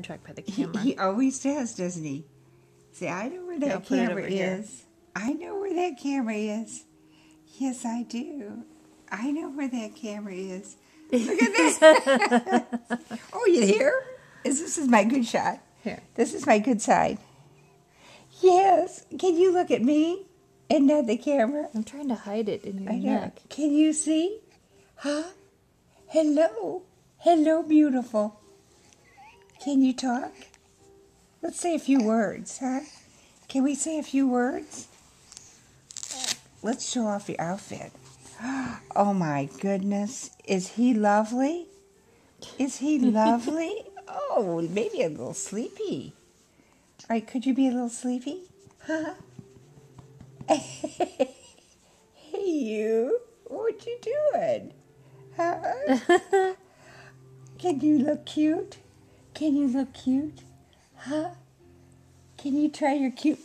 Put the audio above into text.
Track by the camera. He always does, doesn't he? See, I know where that camera is. I know where that camera is. Yes, I do. I know where that camera is. Look at this. Oh, you hear? This is my good shot. Here. This is my good side. Yes. Can you look at me and not the camera? I'm trying to hide it in your I know. neck. Can you see? Huh? Hello. Hello, beautiful. Can you talk? Let's say a few words, huh? Can we say a few words? Let's show off your outfit. Oh my goodness. Is he lovely? Is he lovely? Oh, maybe a little sleepy. All right, could you be a little sleepy? Huh? Hey, you. What you doing? Huh? Can you look cute? Can you look cute? Huh? Can you try your cute